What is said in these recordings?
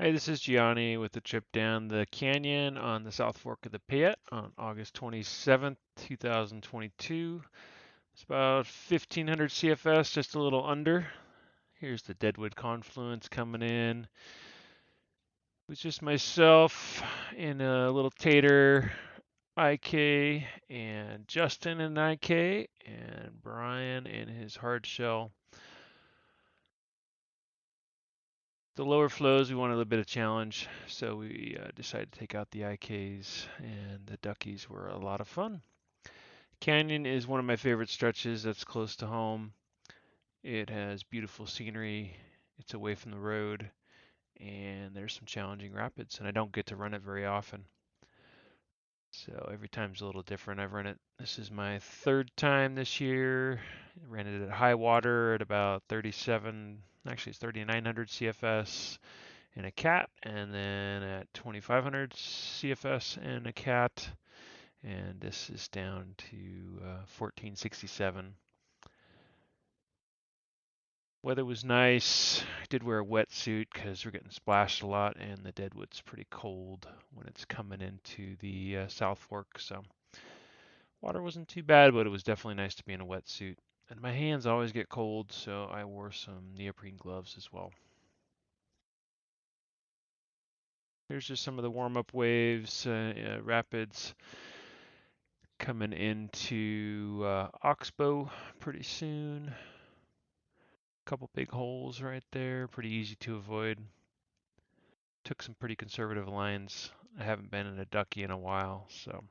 Hey, this is Gianni with the trip down the canyon on the South Fork of the Payette on August 27th, 2022. It's about 1500 CFS, just a little under. Here's the Deadwood Confluence coming in. It was just myself in a little Tater IK and Justin in IK and Brian in his hard shell. The lower flows, we wanted a little bit of challenge, so we decided to take out the IKs, and the Duckies were a lot of fun. Canyon is one of my favorite stretches that's close to home. It has beautiful scenery, it's away from the road, and there's some challenging rapids, and I don't get to run it very often. So every time's a little different. I've run it, this is my third time this year. I ran it at high water at about 37, actually it's 3900 CFS and a cat, and then at 2500 CFS and a cat, and this is down to 1467. Weather was nice. I did wear a wetsuit because we're getting splashed a lot, and the Deadwood's pretty cold when it's coming into the South Fork, so water wasn't too bad, but it was definitely nice to be in a wetsuit. And my hands always get cold, so I wore some neoprene gloves as well. Here's just some of the warm-up waves, rapids coming into Oxbow pretty soon. Couple big holes right there, pretty easy to avoid. Took some pretty conservative lines. I haven't been in a Ducky in a while, so.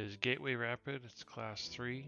is Gateway Rapid. It's class 3.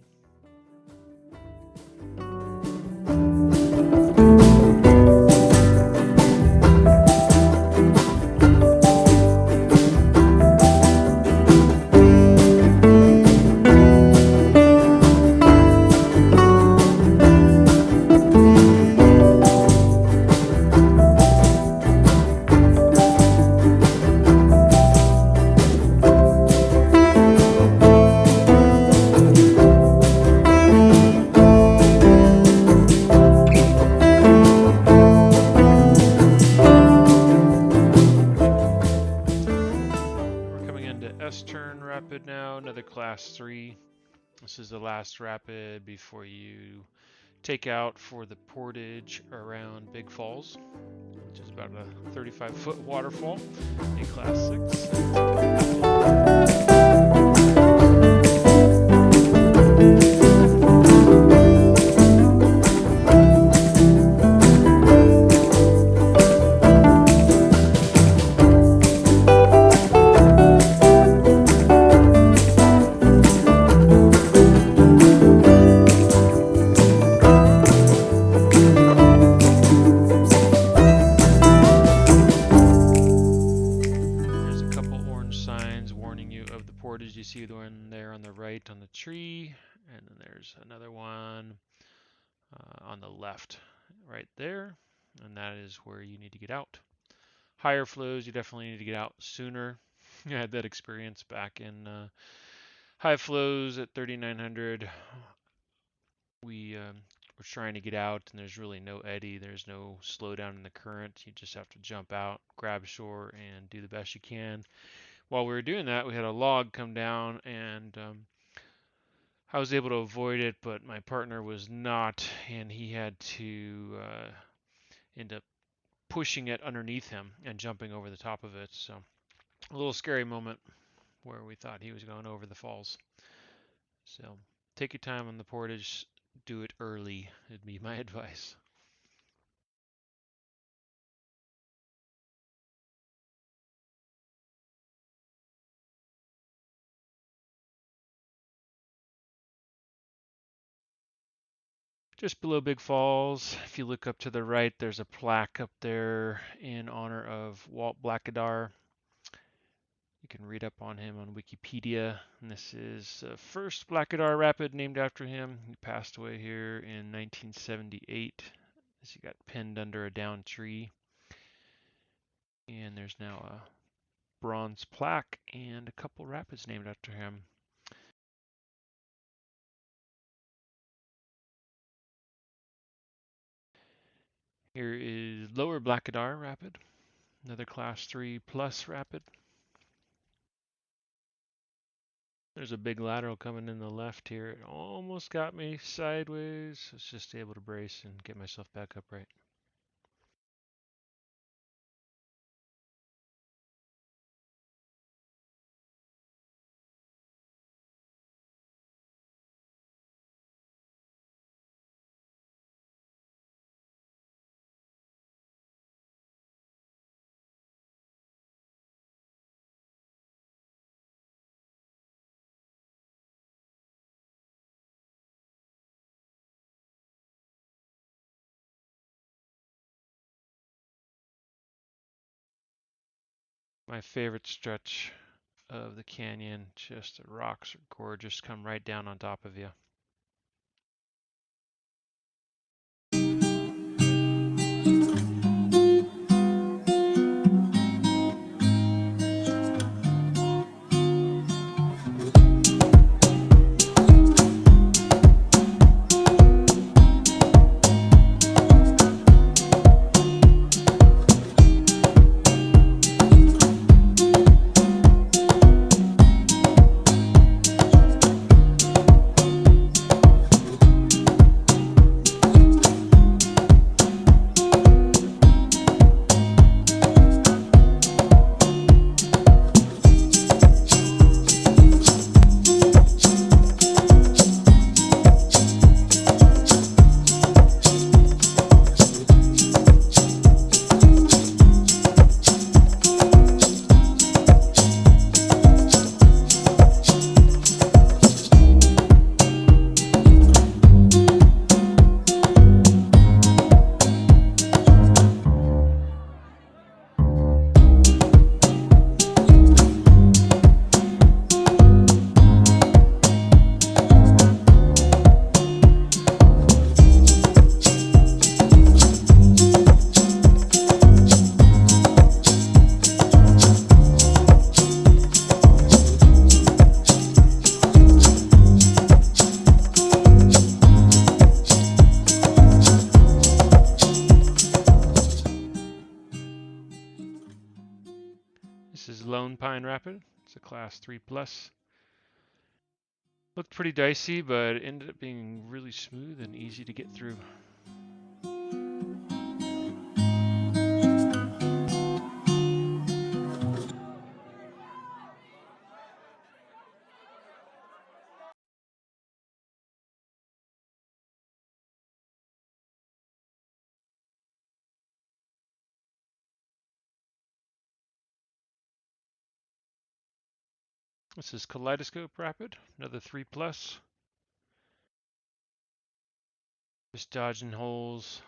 S-turn rapid now, another class 3. This is the last rapid before you take out for the portage around Big Falls, which is about a 35-foot waterfall in class 6. Portage, you see the one there on the right on the tree, and then there's another one on the left right there, and that is where you need to get out. Higher flows, you definitely need to get out sooner. I had that experience back in high flows at 3900. We were trying to get out, and there's really no eddy, there's no slowdown in the current. You just have to jump out, grab shore, and do the best you can. While we were doing that, we had a log come down, and I was able to avoid it, but my partner was not, and he had to end up pushing it underneath him and jumping over the top of it. So a little scary moment where we thought he was going over the falls. So take your time on the portage, do it early, would be my advice. Just below Big Falls, if you look up to the right, there's a plaque up there in honor of Walt Blackadar. You can read up on him on Wikipedia. And this is the first Blackadar Rapid named after him. He passed away here in 1978 as he got pinned under a downed tree. And there's now a bronze plaque and a couple rapids named after him. Here is Lower Blackadar Rapid, another class 3 plus rapid. There's a big lateral coming in the left here. It almost got me sideways. I was just able to brace and get myself back upright. My favorite stretch of the canyon, just the rocks are gorgeous, come right down on top of you. This is Lone Pine Rapid. It's a class 3+. Looked pretty dicey, but it ended up being really smooth and easy to get through. This is Kaleidoscope Rapid, another 3+. Just dodging holes,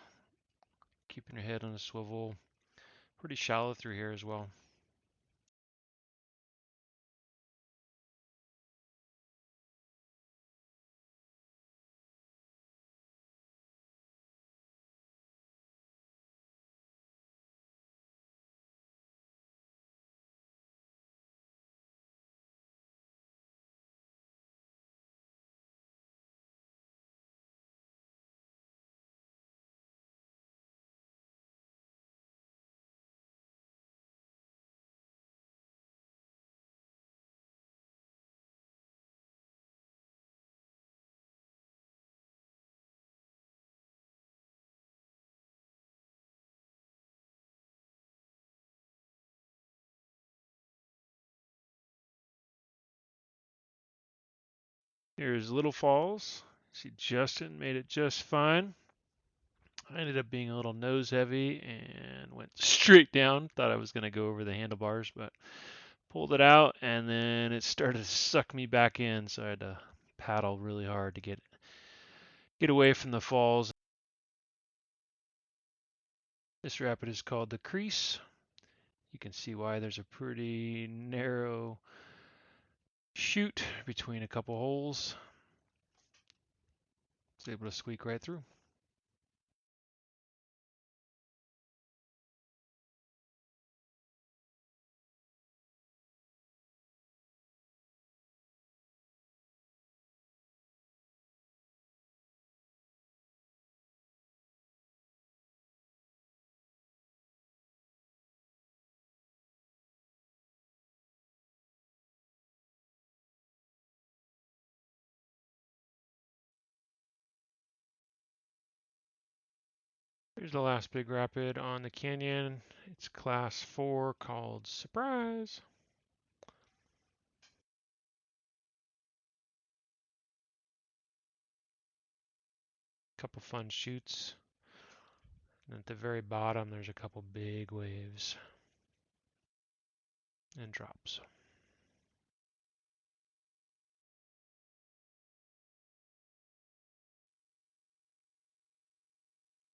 keeping your head on a swivel. Pretty shallow through here as well. Here's Little Falls. She just made it just fine. I ended up being a little nose heavy and went straight down. Thought I was going to go over the handlebars, but pulled it out, and then it started to suck me back in, so I had to paddle really hard to get away from the falls. This rapid is called the Crease. You can see why there's a pretty narrow chute between a couple holes. It's able to squeak right through. Here's the last big rapid on the canyon. It's class 4 called Surprise. Couple fun chutes. And at the very bottom, there's a couple big waves and drops.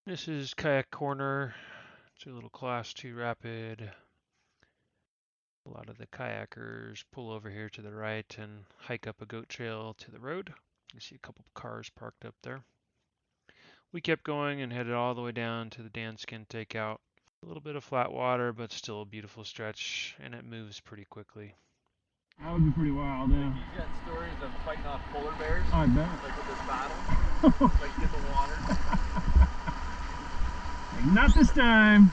This is Kayak Corner. It's a little class 2 rapid. A lot of the kayakers pull over here to the right and hike up a goat trail to the road. You see a couple of cars parked up there. We kept going and headed all the way down to the Danskin takeout. A little bit of flat water, but still a beautiful stretch, and it moves pretty quickly. That would be pretty wild, yeah. You got stories of fighting off polar bears? I bet. Like with this battle? Like get the water? Not this time.